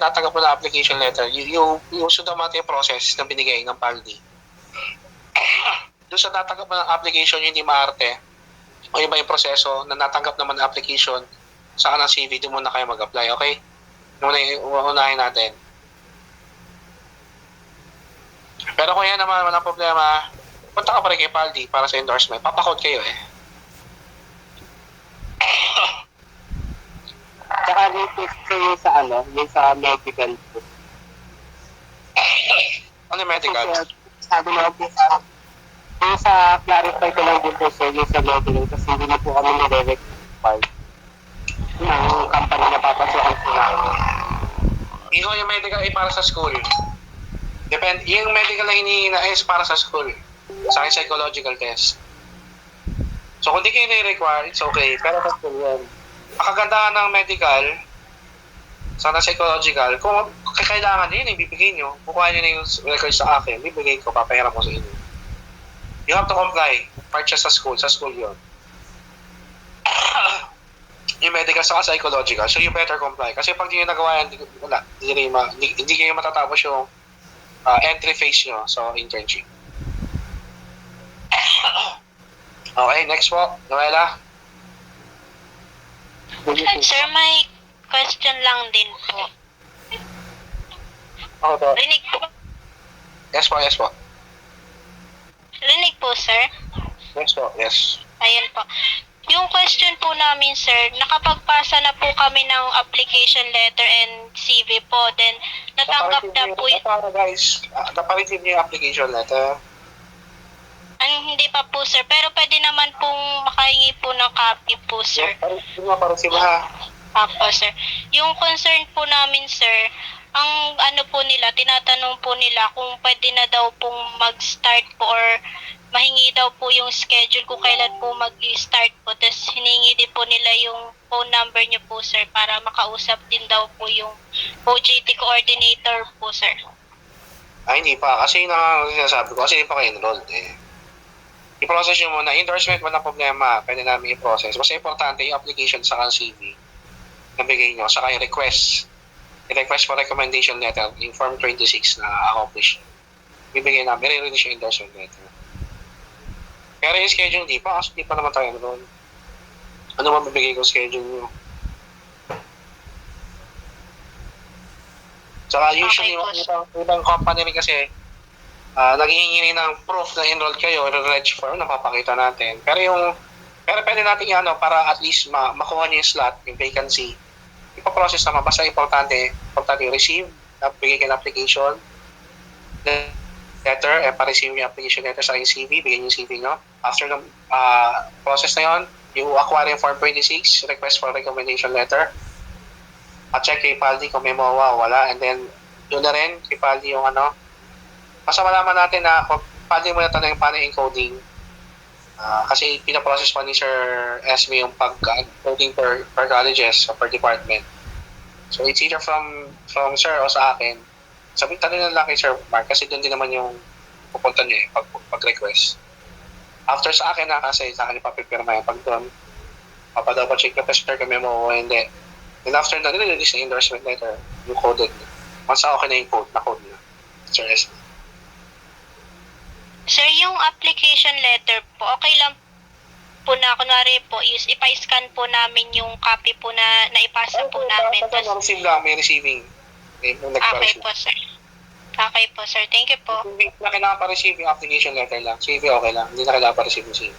tinatanggap mo na application letter, you should naman yung process na binigay ng PALDI. Doon sa natanggap mo ng application, hindi maarte, o iba yung proseso na natanggap naman ng application, sa kanang CV, doon muna kayo mag-apply, okay? Unahin natin. Pero kung yan naman, walang problema, punta ka pa rin kay PALDI para sa endorsement. Papakode kayo eh. Tsaka latest kayo sa yung sa medical po. Ano yung medical? Sabi naman po yung sa clarify ko lang din po sir, yung sa medical kasi hindi na po kami nire-require ng company na papasukan po namin. Yung medical ay para sa school. Depende, yung medical na hinihingi na is para sa school. Sa akin, psychological test. So kung di kayo nire-require, it's okay. Pero sa school yan. Ang kagandahan ng medical, sana psychological, kung kailangan yun, ibibigay nyo. Kukuha nyo na yung record sa akin, bibigay ko, papahiram ko sa inyo. You have to comply. Part siya sa school yun. Yung medical sa psychological, so you better comply. Kasi pag di nyo nagawa yan, hindi kayo matatapos yung entry phase nyo sa internship. Okay, next po, Noela. Sir, may question lang din po. Okay po. Rinig po. Yes po, yes po. Rinig po, sir. Yes po, yes. Ayan po. Yung question po namin, sir, nakapagpasa na po kami ng application letter and CV po. Then, natanggap na po yung... Guys, napareceive niyo yung application letter. Hindi pa po, sir. Pero pwede naman pong makahingi po ng copy po, sir. Pareceive ha. Apo, sir. Yung concern po namin, sir, ang ano po nila, tinatanong po nila kung pwede na daw pong mag-start po or mahingi daw po yung schedule kung kailan po mag-start po. Tapos hiningi din po nila yung phone number niyo po, sir, para makausap din daw po yung OJT coordinator po, sir. Ay, hindi pa. Kasi yun ang sinasabi ko. Kasi hindi pa kayo enrolled eh. I-process nyo muna. Endorsement, walang problema. Pwede namin i-process. Mas importante yung application sa CV na bigay nyo. Saka yung request. Yung request for recommendation letter, yung Form 26 na accomplish. Bibigay namin. I-release yung endorsement letter. Pero yung schedule, di pa. Kasi di pa naman tayo enrolled. Ano mabibigay ko schedule nyo? Saka usually, ibang company rin kasi naghihingi rin ng proof na enrolled kayo, reg form, napapakita natin. Pero pwede natin yung para at least makuha niyo yung slot, yung vacancy. Ipaprocess naman, basta importante yung receive, bigay kayo ng application letter, pa-receive yung application letter sa yung CV, bigyan yung CV nyo. After ng process na yun, you acquire yung Form 26, request for recommendation letter, at check kay PALDI kung may mawa o wala, and then doon na rin kay PALDI yung basta malaman natin na PALDI mo na tanong yung paano encoding. Kasi pinaprocess pa ni Sir Esme yung pag-coding per colleges or per department. So it's either from Sir o sa akin. Tanong na lang kay Sir Mark kasi doon din naman yung pupunta niya pag-request. After sa akin kasi sa akin ipapipirma yung pag doon, papadouble check ka Sir kami mo o hindi. Then after na nililist na endorsement letter, yung coded na. Once okay na yung code na Sir Esme. Sir, yung application letter po, okay lang po na, kunwari po, is ipa-scan po namin yung copy po na naipasa po namin. Receive lang, may receiving. Okay po, sir. Okay po, sir. Thank you po. Hindi na kailangan pa-receive yung application letter lang. CV okay lang. Hindi na kailangan pa-receive yung CV.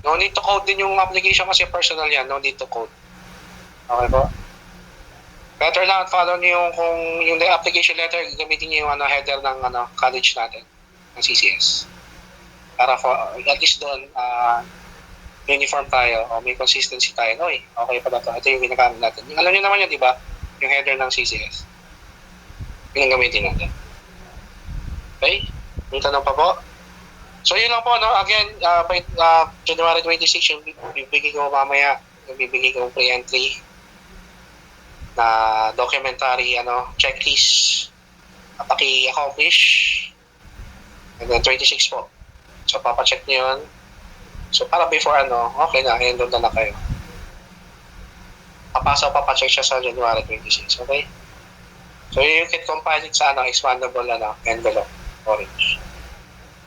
No need to code din yung application kasi personal yan. No need to code. Okay po? Better lang follow niyo kung yung application letter, gamitin niyo yung header ng college natin, ng CCS. Para at least doon, uniform tayo o may consistency tayo. Oy, okay pa ba ito? Ito yung ginagamit natin. Alam niyo naman yun, di ba? Yung header ng CCS. Yun ang gamitin natin. Okay? May tanong pa po? So yun lang po, no? Again, by January 26, yung bibigay ko mamaya, yung bibigay ko pre-entry na documentary checklist paki-accomplish, and then 26 po. So papacheck niyo yun. So para before okay na, doon na kayo. papacheck siya sa January 26, okay? So you can compile it sa expandable envelope, orange.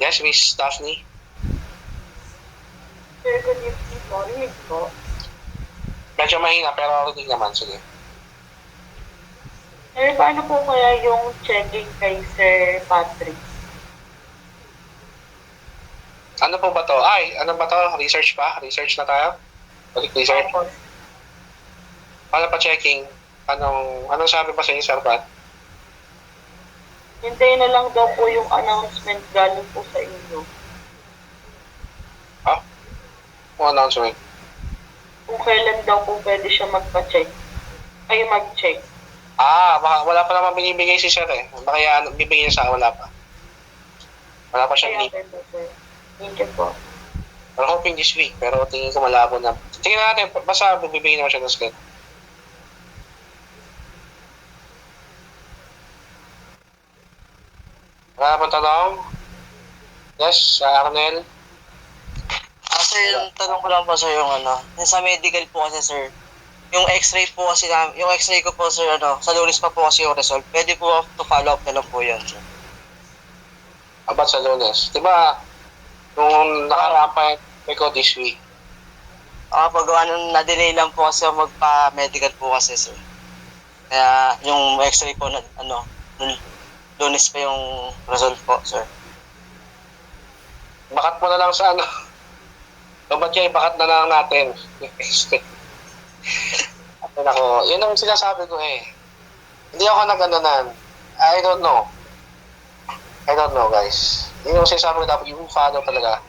Yes, Miss Daphne? Sir, good evening po. Rinig po. Medyo mahina pero rinig naman, sige. Sir, paano po kaya yung checking kay Sir Patrick? Ano po ba to? Ay, ano ba to? Research pa? Research na tayo? Balik research? Tapos, Paano pa checking? Anong sabi pa sa inyo, Sir Pat? hintayin na lang daw po yung announcement galing po sa inyo. Kung announcement? Kung kailan daw po pwede siya magpa-check. Ay, mag-check. Baka wala pa naman binibigay si Sir eh. Baka bibigyan niya sa wala pa. Wala pa siya Kaya binibigay. po, sir. Thank you po. I'm hoping this week, pero tingin ko malabo na. Tingnan natin, basta bibigyan naman siya ng schedule. Wala pa tanong? Yes, Arnel? Sir, yung tanong ko lang po sir yung sa medical po kasi sir, yung x-ray po kasi yung x-ray ko po sir, sa Lunes pa po kasi yung result. Pwede po to follow up na lang po yun sir. About sa Lunes. Diba, nung nakaraan pa ko this week, Pagawa nung na-delay lang po kasi ako magpa-medical po kasi sir. Kaya yung x-ray po nung Lunes pa yung result po sir. bakat mo na lang sa Ba't kayo bakat na lang natin? Ako, yun ang sinasabi ko eh. Hindi ako nag-anonan. I don't know, guys. Yun yung sinasabi ko dapat yung follow talaga.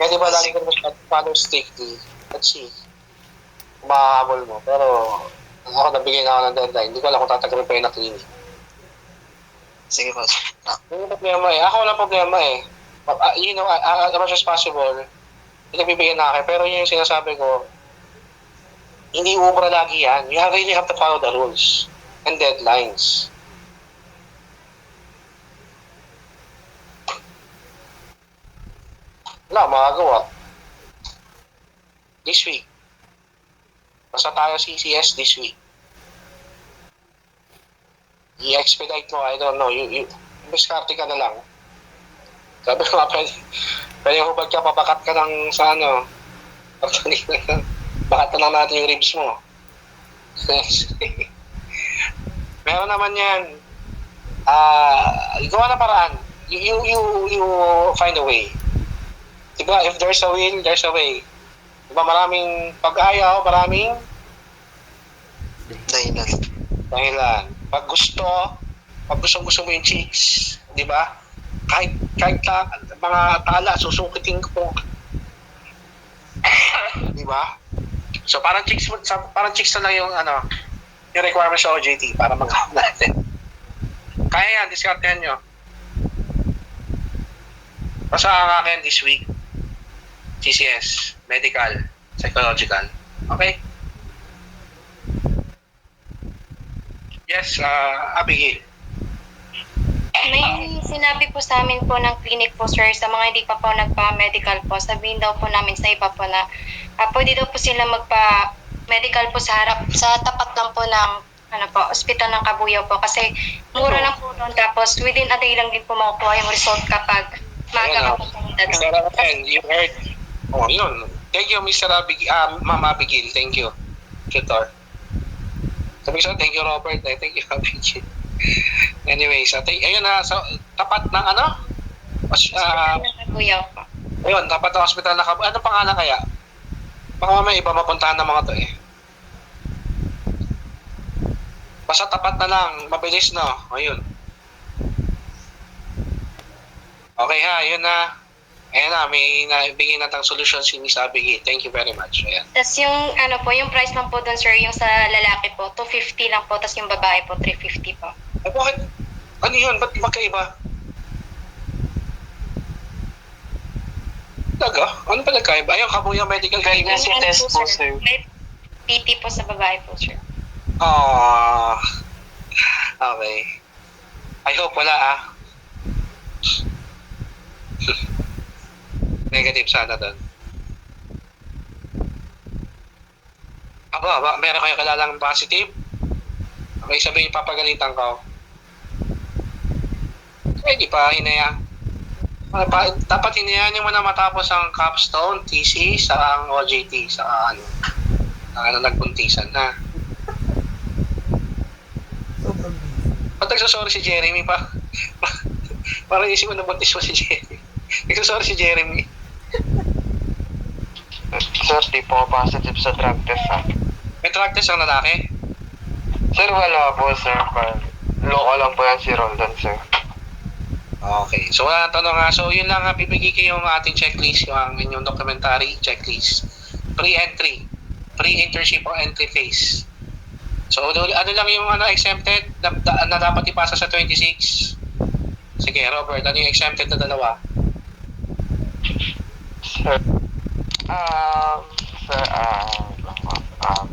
Kaya di ba lagi ko naman follow strictly. Let's see. Kung makahabol mo. Pero ako nabigay na ako ng deadline. Hindi ko alam kung tatagalin pa yun na clinic. Sige po sir. Yung problema eh. Ako walang problema eh. As much as possible, pinagbibigyan na akin. Pero yun yung sinasabi ko, hindi ubra lagi yan. You really have to follow the rules and deadlines. Wala, magagawa. This week. Basta tayo CCS this week. I-expedite mo, I don't know. Diskarte ka na lang. Sabi ko nga, pwede hubad ka, pabakat ka lang sa bakat na lang natin yung ribs mo. Meron naman yan. Gawa na paraan. You find a way. Diba, if there's a will, there's a way. Diba, maraming pag-ayaw, maraming dahilan. Pag gusto mo yung chicks, diba? Kahit mga tala, susukitin ko po. Diba? So parang chicks na lang yung yung requirement sa OJT para mag-hawak natin. Kaya yan, diskartehan nyo. Basta ang akin this week, CCS, medical, psychological. Okay? Yes, Abigail. May sinabi po sa amin po ng clinic po sir, sa mga hindi pa po nagpa-medical po, sabihin daw po namin sa iba po na pwede daw po sila magpa-medical po sa tapat lang po ng ospital ng Kabuyaw po kasi mura lang po doon, tapos within a day lang din po makukuha yung result kapag maaga ka po pumunta doon. Mr. Rafael, you heard. Oh, yun. Thank you, Mr. Ma'am Abigail. Thank you. Tutor. Sabi ko, thank you, Robert. Thank you, Abigail. Anyways, ayun na, so, tapat ng Hospital ng Kabuyaw po. ayun, tapat ng hospital na ano pangalan kaya? Baka may iba mapuntahan ng mga to eh. Basta tapat na lang, mabilis no. Ayun. Okay ha, yun na. Ayan na, may nabigay natang solusyon si Miss Abigail. Thank you very much. Ayan. Tapos yung yung price lang po doon sir, yung sa lalaki po, 250 lang po, tapos yung babae po, 350 po. Eh bakit? Ano yun? Ba't magkaiba? Talaga? Ano pa nagkaiba? Ayun, Kabuyaw Medical Clinic. Pregnancy test po sir. May PT po sa babae po sir. Okay. I hope wala Negative sana doon. Meron kayo kilalang positive? May sabihin papagalitan ko. Di pa hinaya. Dapat hinayaan nyo muna matapos ang capstone, TC, sa ang OJT, sa nagbuntisan na. Ba't nagsasorry si Jeremy pa? Parang isip mo nabuntis mo si Jeremy. Nagsasorry si Jeremy. Sir, di po ako positive sa drug test, ha? May drug test ang lalaki? Sir, wala po, sir. Loko lang po yan si Roldan, sir. Okay. So, wala tanong nga. So, yun lang ha. Bibigay ko yung ating checklist, yung inyong documentary checklist. Pre-entry. Pre-internship or entry phase. So, ano lang yung exempted na dapat ipasa sa 26? Sige, Robert, ano yung exempted na dalawa? Sir,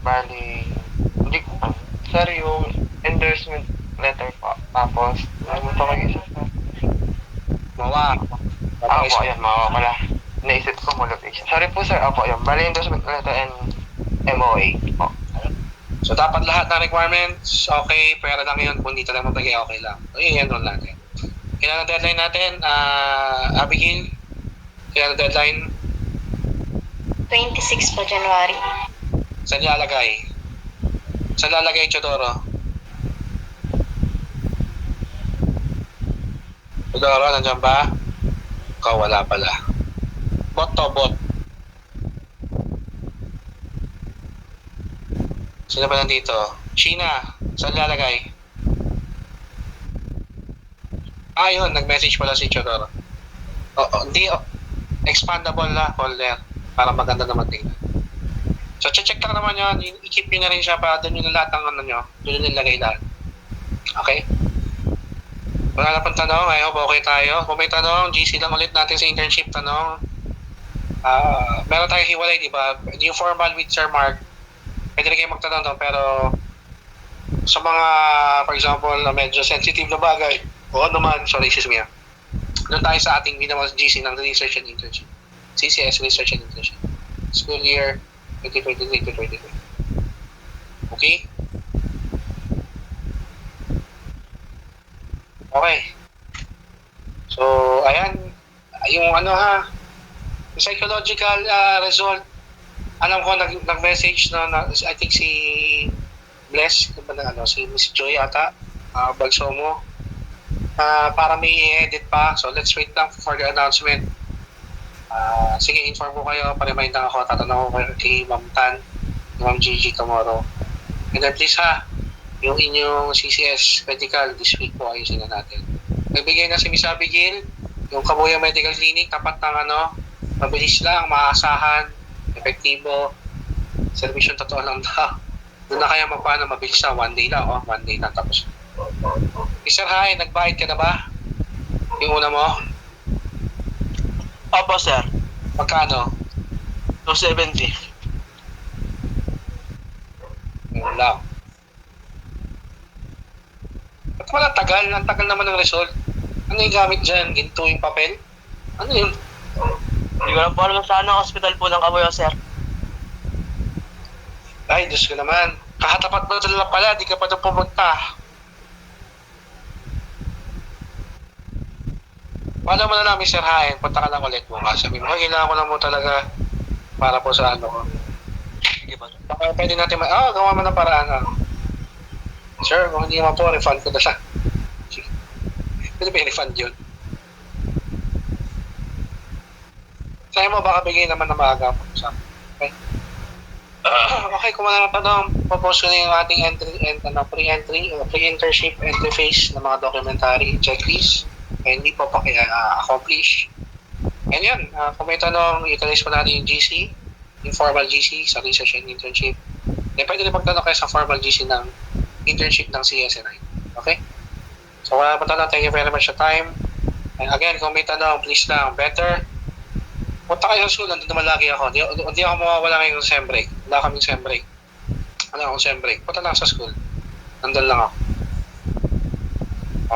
bali, hindi ko pa. Sir, yung endorsement letter po. Tapos, ano ito mag-isa, sir? Mawa. Apo, ayan, mawa pala. Naisip ko motivation. Sorry po, sir. Apo, ayan. Bali, endorsement letter and MOA po. So, dapat lahat ng requirements, okay, pera lang yun. Kung dito lang mabagay, okay lang. So, i-enroll natin. Kailan ang deadline natin? Abigail? Kailan ang deadline? 26 po, January. Saan lalagay? Saan lalagay, Chodoro? Chodoro, nandiyan ba? Ikaw, wala pala. Bot to, bot. Sino ba nandito? Sheena, saan lalagay? Yun, nag-message pala si Chodoro. Hindi, expandable na folder para maganda naman tingnan. So, check lang naman yun. I-keep nyo na rin siya para doon yung lahat ng ano nyo. Doon yung nilagay lahat. Okay? Wala na pang tanong. I hope okay tayo. Kung may tanong, GC lang ulit natin sa internship tanong. Meron tayong hiwalay, di ba? Yung formal with Sir Mark, pwede na kayo magtanong doon. Pero sa mga, for example, na medyo sensitive na bagay, o ano man, sorry, excuse me. Doon tayo sa ating binamang GC ng Research and Internship. CCS, Research and Internship. School year 2023 to 2023. Okay? Okay. So, ayan. Yung ano ha, psychological result. Alam ko, nag-message I think si Bless, si Miss Joy ata, Balsomo, para may i-edit pa. So, let's wait lang for the announcement. Sige, inform ko kayo, pa-remind lang ako, tatanong ko kay Ma'am Tan, Ma'am Gigi tomorrow. And then please ha, yung inyong CCS medical this week po ayusin na natin. Nagbigay na si Miss Abigail, yung Kabuya Medical Clinic, tapat ng mabilis lang, maasahan, epektibo, servisyon totoo lang daw. Doon na kaya magpaano, mabilis na, one day lang tapos. Sir Hai, nagbayad ka na ba? Yung una mo? Opo, sir. Magkano? 270. Yun lang. Ba't naman ang tagal? Ang tagal naman ng result. Ano yung gamit dyan? Ginto yung papel? Ano yun? Hindi ko lang po alam saan ang hospital po ng Kabuya, sir. Ay, Diyos ko naman. Kahatapat mo lang pala, di ka pa doon pumunta. Paano mo na namin, Sir Hain? Punta ka lang ulit mo. Sabi mo, kailangan ko lang mo talaga para po sa ano ko. Sige ba? Baka pwede natin gawa mo ng paraan. Sir, kung hindi naman po, refund ko na lang. Pwede ba i-refund yun? Sa'yo mo, baka bigay naman na maaga po. Okay? Okay, kung wala na tanong, propose ko na yung ating pre-internship entry phase ng mga documentary checklist. Hindi po accomplish. And yun, kung may tanong, utilize po natin yung GC, informal GC sa research and internship. Then pwede rin magtanong kayo sa formal GC ng internship ng CSNI. Okay? So wala pa tanong, thank you very much for time. And again, kung may tanong, please lang, better. Punta kayo sa school, nandun naman lagi ako. Hindi ako mawawala ngayong sem break. Wala kaming sem break. Wala akong sem break. Punta lang sa school. Nandun lang ako.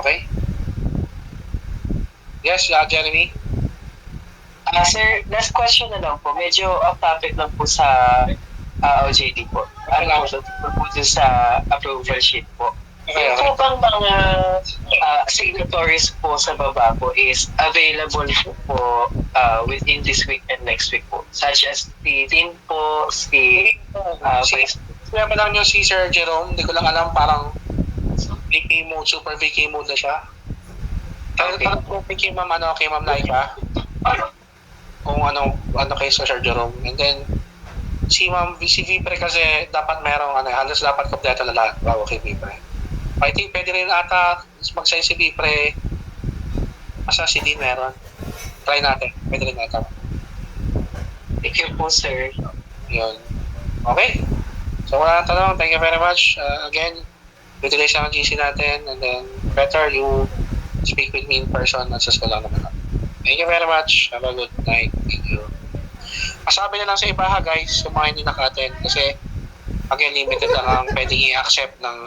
Okay? Yes, Jeremy? Sir, last question na lang po. Medyo off topic lang po sa OJT po. Ano po dun sa approval sheet po. Okay, Yung okay. po bang mga signatories po sa baba po is available po within this week and next week po. Such as si Dean po, si Vice. Kaya pa lang yung si Sir Jerome, hindi ko lang alam, parang VK mode, super VK mode na siya. Kaya Okay. parang kung kay Ma'am Laika, kung ano kay Sir Jerome. And then, si Vipre kasi dapat merong, halos dapat kompleto na lahat bago kay Vipre. I think pwede rin ata mag-sign si Vipre, asa si Dean meron. Try natin, pwede rin ata. Thank you po, sir. Yun. Okay. So wala nang tanong. Thank you very much. Again, utilize lang ang GC natin and then better you speak with me in person at sa school lang naman. Thank you very much. Have a good night. Thank you. Masabi na lang sa iba ha guys, yung mga hindi naka-attend kasi again, limited lang ang pwedeng i-accept ng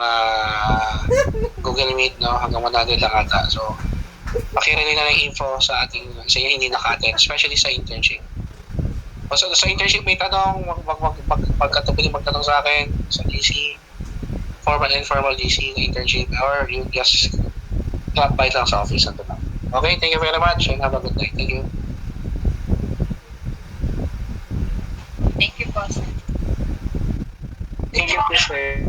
Google Meet, no? Hanggang 100 lang ata. So, pakirelay na ng info sa ating sa hindi naka-attend, especially sa internship. So, sa internship may tanong, magkatuloy magtanong sa akin sa GC, formal and informal GC na internship, or you just drop by lang sa office. Ito lang. Okay, thank you very much and have a good night. Thank you. Thank you po, sir. Thank you po, sir.